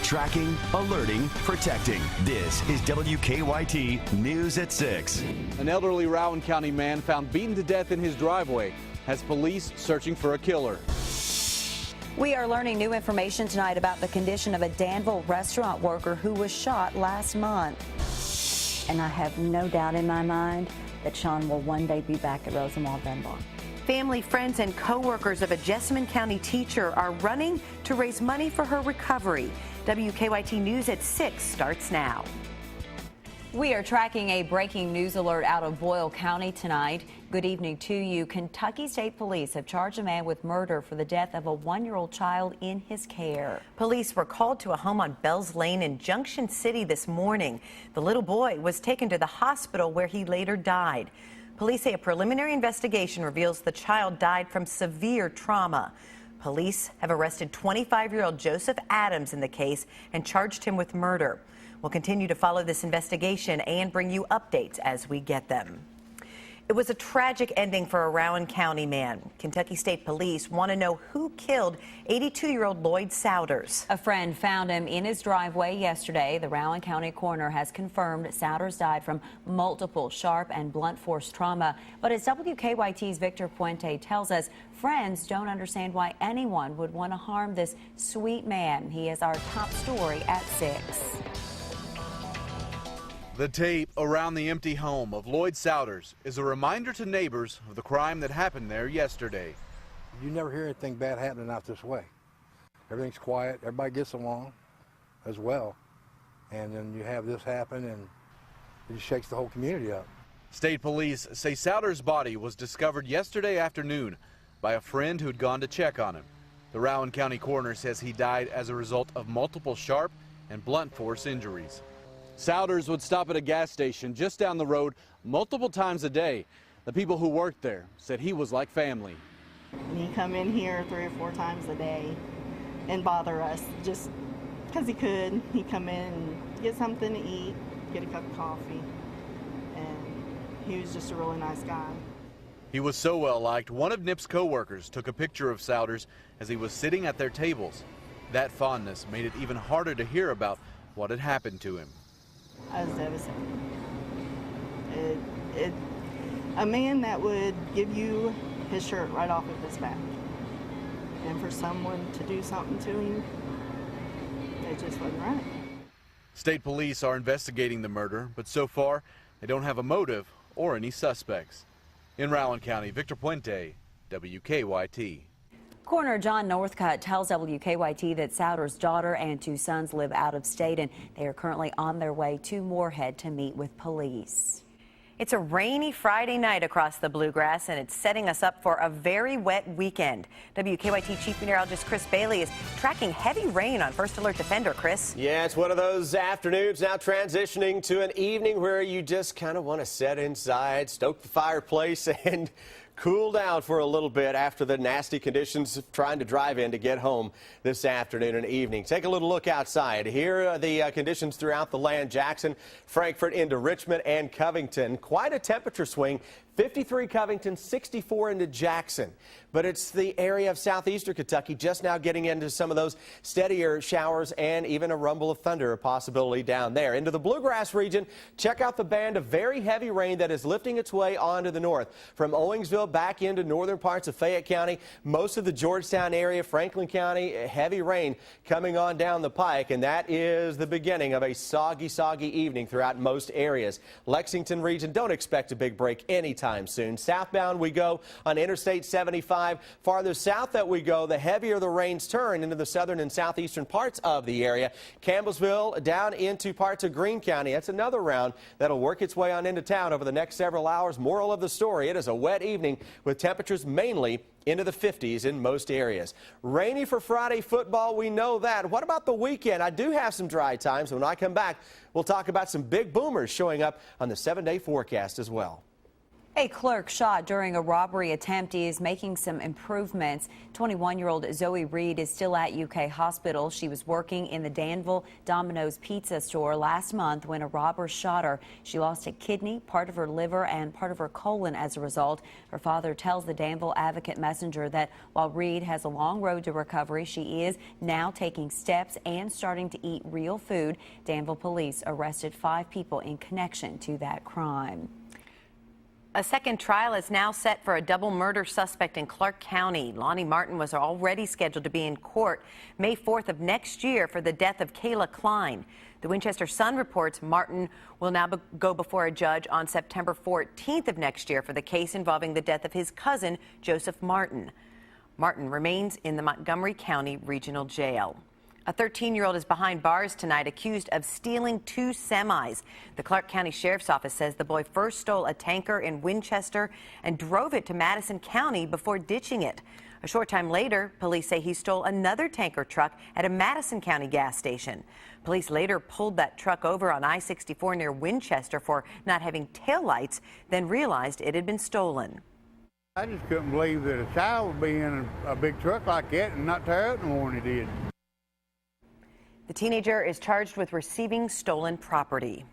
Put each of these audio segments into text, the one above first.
Tracking, alerting, protecting. This is WKYT News at 6. An elderly Rowan County man found beaten to death in his driveway has police searching for a killer. We are learning new information tonight about the condition of a Danville restaurant worker who was shot last month. And I have no doubt in my mind that Sean will one day be back at Rosenwald Dunbar. Family, friends, and co-workers of a Jessamine County teacher are running to raise money for her recovery. WKYT News at 6 starts now. We are tracking a breaking news alert out of Boyle County tonight. Good evening to you. Kentucky State Police have charged a man with murder for the death of a one-year-old child in his care. Police were called to a home on Bells Lane in Junction City this morning. The little boy was taken to the hospital where he later died. Police say a preliminary investigation reveals the child died from severe trauma. Police have arrested 25-year-old Joseph Adams in the case and charged him with murder. We'll continue to follow this investigation and bring you updates as we get them. It was a tragic ending for a Rowan County man. Kentucky State Police want to know who killed 82-year-old Lloyd Souders. A friend found him in his driveway yesterday. The Rowan County coroner has confirmed Souders died from multiple sharp and blunt force trauma. But as WKYT's Victor Puente tells us, friends don't understand why anyone would want to harm this sweet man. He is our top story at 6. The tape around the empty home of Lloyd Souders is a reminder to neighbors of the crime that happened there yesterday. You never hear anything bad happening out this way. Everything's quiet, everybody gets along as well. And then you have this happen and it just shakes the whole community up. State police say Souders' body was discovered yesterday afternoon by a friend who'd gone to check on him. The Rowan County coroner says he died as a result of multiple sharp and blunt force injuries. Souders would stop at a gas station just down the road multiple times a day. The people who worked there said he was like family. He'd come in here 3 or 4 times a day and bother us just because he could. He'd come in and get something to eat, get a cup of coffee, and he was just a really nice guy. He was so well liked, one of NIP's co-workers took a picture of Souders as he was sitting at their tables. That fondness made it even harder to hear about what had happened to him. I was devastated. A man that would give you his shirt right off of his back. And for someone to do something to him, it just wasn't right. State police are investigating the murder, but so far they don't have a motive or any suspects. In Rowan County, Victor Puente, WKYT. Coroner John Northcutt tells WKYT that Souders' daughter and 2 sons live out of state, and they are currently on their way to Moorhead to meet with police. It's a rainy Friday night across the Bluegrass, and it's setting us up for a very wet weekend. WKYT Chief Meteorologist Chris Bailey is tracking heavy rain on First Alert Defender. Chris? Yeah, it's one of those afternoons now transitioning to an evening where you just kind of want to sit inside, stoke the fireplace, and cool down for a little bit after the nasty conditions of trying to drive in to get home this afternoon and evening. Take a little look outside. Here are the conditions throughout the land. Jackson, Frankfort into Richmond and Covington. Quite a temperature swing. 53 Covington, 64 into Jackson. But it's the area of southeastern Kentucky just now getting into some of those steadier showers and even a rumble of thunder, a possibility down there. Into the Bluegrass region, check out the band of very heavy rain that is lifting its way onto the north. From Owingsville back into northern parts of Fayette County, most of the Georgetown area, Franklin County, heavy rain coming on down the pike. And that is the beginning of a soggy evening throughout most areas. Lexington region, don't expect a big break anytime soon. Southbound we go on Interstate 75. Farther south that we go, the heavier the rains turn into the southern and southeastern parts of the area. Campbellsville down into parts of Greene County. That's another round that'll work its way on into town over the next several hours. Moral of the story, it is a wet evening with temperatures mainly into the 50s in most areas. Rainy for Friday football, we know that. What about the weekend? I do have some dry times. When I come back, we'll talk about some big boomers showing up on the 7-day forecast as well. A clerk shot during a robbery attempt is making some improvements. 21-year-old Zoe Reed is still at UK Hospital. She was working in the Danville Domino's Pizza store last month when a robber shot her. She lost a kidney, part of her liver, and part of her colon as a result. Her father tells the Danville Advocate Messenger that while Reed has a long road to recovery, she is now taking steps and starting to eat real food. Danville police arrested 5 people in connection to that crime. A second trial is now set for a double murder suspect in Clark County. Lonnie Martin was already scheduled to be in court May 4th of next year for the death of Kayla Klein. The Winchester Sun reports Martin will now go before a judge on September 14th of next year for the case involving the death of his cousin, Joseph Martin. Martin remains in the Montgomery County Regional Jail. A 13-year-old is behind bars tonight accused of stealing 2 semis. The Clark County Sheriff's Office says the boy first stole a tanker in Winchester and drove it to Madison County before ditching it. A short time later, police say he stole another tanker truck at a Madison County gas station. Police later pulled that truck over on I-64 near Winchester for not having taillights, then realized it had been stolen. I just couldn't believe that a child would be in a big truck like that and not tear up no more than he did. The teenager is charged with receiving stolen property.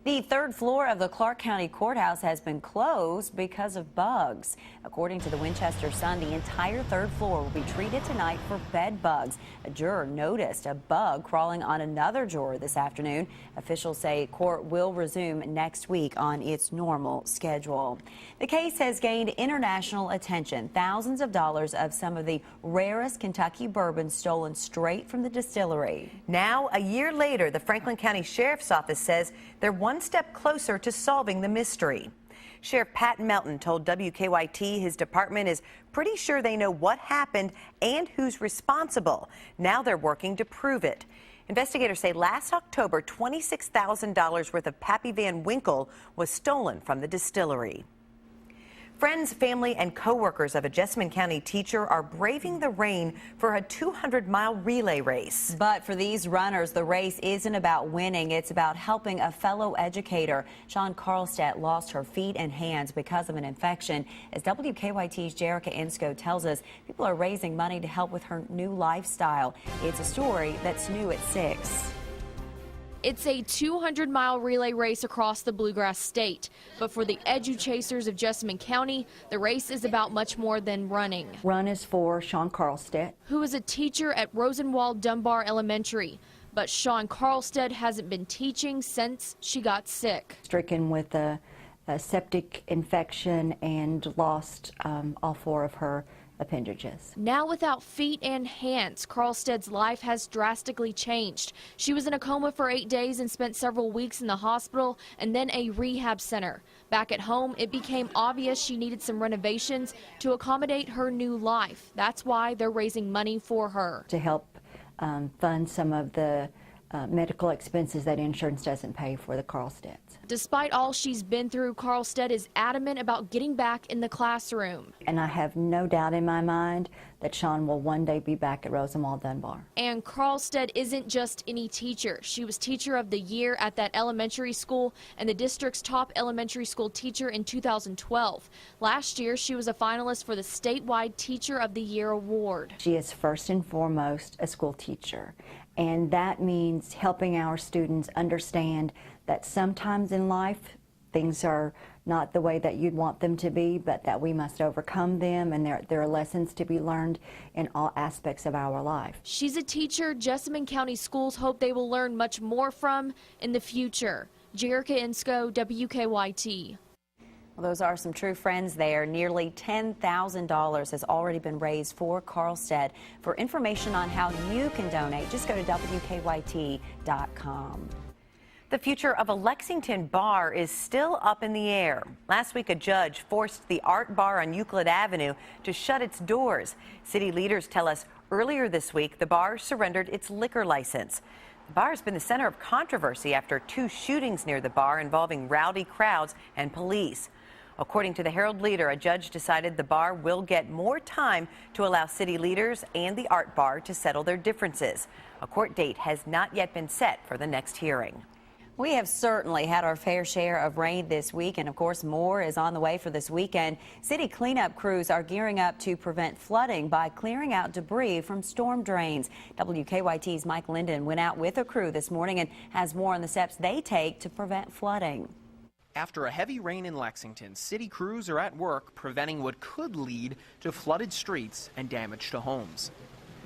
The 3rd floor of the Clark County Courthouse has been closed because of bugs. According to the Winchester Sun, the entire 3rd floor will be treated tonight for bed bugs. A juror noticed a bug crawling on another juror this afternoon. Officials say court will resume next week on its normal schedule. The case has gained international attention. Thousands of dollars of some of the rarest Kentucky bourbon stolen straight from the distillery. Now, a year later, the Franklin County Sheriff's Office says they're one step closer to solving the mystery. Sheriff Pat Melton told WKYT his department is pretty sure they know what happened and who's responsible. Now they're working to prove it. Investigators say last October, $26,000 worth of Pappy Van Winkle was stolen from the distillery. Friends, family, and co-workers of a Jessamine County teacher are braving the rain for a 200-mile relay race. But for these runners, the race isn't about winning. It's about helping a fellow educator. Sean Carlstedt lost her feet and hands because of an infection. As WKYT's Jerica Insco tells us, people are raising money to help with her new lifestyle. It's a story that's new at 6. It's a 200-mile relay race across the Bluegrass State. But for the edu-chasers of Jessamine County, the race is about much more than running. Run is for Sean Carlstedt, who is a teacher at Rosenwald Dunbar Elementary. But Sean Carlstedt hasn't been teaching since she got sick. stricken with a septic infection and lost all 4 of her appendages. Now without feet and hands, Carlstedt's life has drastically changed. She was in a coma for 8 days and spent several weeks in the hospital and then a rehab center. Back at home, it became obvious she needed some renovations to accommodate her new life. That's why they're raising money for her. To help fund some of the medical expenses that insurance doesn't pay for the Carlstedts. Despite all she's been through, Carlstedt is adamant about getting back in the classroom. And I have no doubt in my mind that Sean will one day be back at Rosenwald Dunbar. And Carlstedt isn't just any teacher. She was Teacher of the Year at that elementary school and the district's top elementary school teacher in 2012. Last year, she was a finalist for the statewide Teacher of the Year award. She is first and foremost a school teacher. And that means helping our students understand that sometimes in life things are not the way that you'd want them to be, but that we must overcome them, and there are lessons to be learned in all aspects of our life. She's a teacher Jessamine County schools hope they will learn much more from in the future. Jerica Insco, WKYT. Well, those are some true friends there. Nearly $10,000 has already been raised for Carlstedt. For information on how you can donate, just go to WKYT.com. The future of a Lexington bar is still up in the air. Last week, a judge forced the Art Bar on Euclid Avenue to shut its doors. City leaders tell us earlier this week the bar surrendered its liquor license. The bar has been the center of controversy after 2 shootings near the bar involving rowdy crowds and police. According to the Herald Leader, a judge decided the bar will get more time to allow city leaders and the Art Bar to settle their differences. A court date has not yet been set for the next hearing. We have certainly had our fair share of rain this week, and of course more is on the way for this weekend. City cleanup crews are gearing up to prevent flooding by clearing out debris from storm drains. WKYT's Mike Linden went out with a crew this morning and has more on the steps they take to prevent flooding. After a heavy rain in Lexington, city crews are at work preventing what could lead to flooded streets and damage to homes.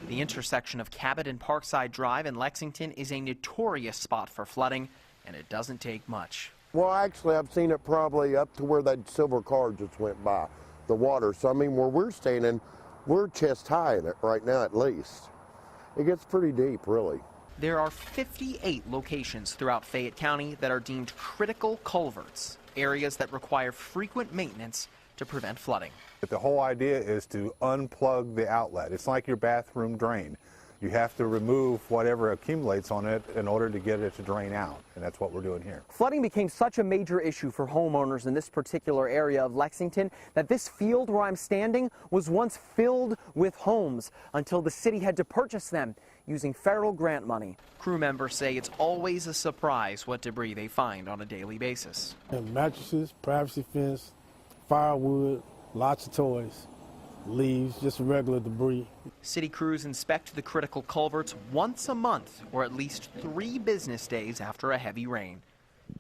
The intersection of Cabot and Parkside Drive in Lexington is a notorious spot for flooding, and it doesn't take much. Well, actually, I've seen it probably up to where that silver car just went by, the water. So, I mean, where we're standing, we're chest high in it right now at least. It gets pretty deep, really. There are 58 locations throughout Fayette County that are deemed critical culverts, areas that require frequent maintenance to prevent flooding. The whole idea is to unplug the outlet. It's like your bathroom drain. You have to remove whatever accumulates on it in order to get it to drain out, and that's what we're doing here. Flooding became such a major issue for homeowners in this particular area of Lexington that this field where I'm standing was once filled with homes until the city had to purchase them using federal grant money. Crew members say it's always a surprise what debris they find on a daily basis. And mattresses, privacy fence, firewood, lots of toys, leaves, just regular debris. City crews inspect the critical culverts once a month or at least 3 business days after a heavy rain.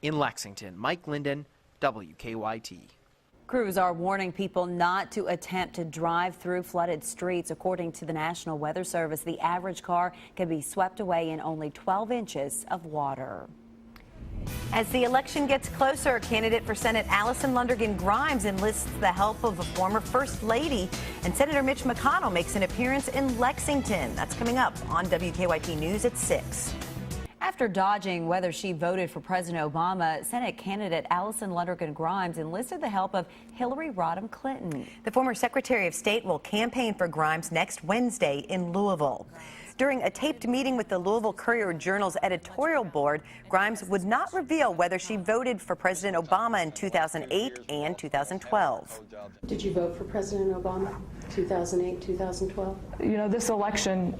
In Lexington, Mike Linden, WKYT. Crews are warning people not to attempt to drive through flooded streets. According to the National Weather Service, the average car can be swept away in only 12 inches of water. As the election gets closer, candidate for Senate Allison Lundergan Grimes enlists the help of a former First Lady, and Senator Mitch McConnell makes an appearance in Lexington. That's coming up on WKYT News at 6. After dodging whether she voted for President Obama, Senate candidate Allison Lundergan Grimes enlisted the help of Hillary Rodham Clinton. The former Secretary of State will campaign for Grimes next Wednesday in Louisville. During a taped meeting with the Louisville Courier-Journal's editorial board, Grimes would not reveal whether she voted for President Obama in 2008 and 2012. Did you vote for President Obama, 2008, 2012? You know, this election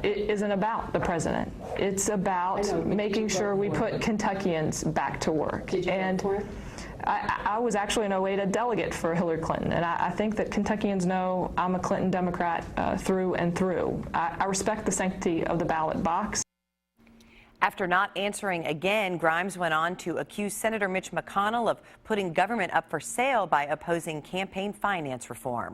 it isn't about the president. It's about making sure we put Kentuckians back to work. Did you vote for it? I was actually in 08 a delegate for Hillary Clinton, and I think that Kentuckians know I'm a Clinton Democrat through and through. I respect the sanctity of the ballot box. After not answering again, Grimes went on to accuse Senator Mitch McConnell of putting government up for sale by opposing campaign finance reform.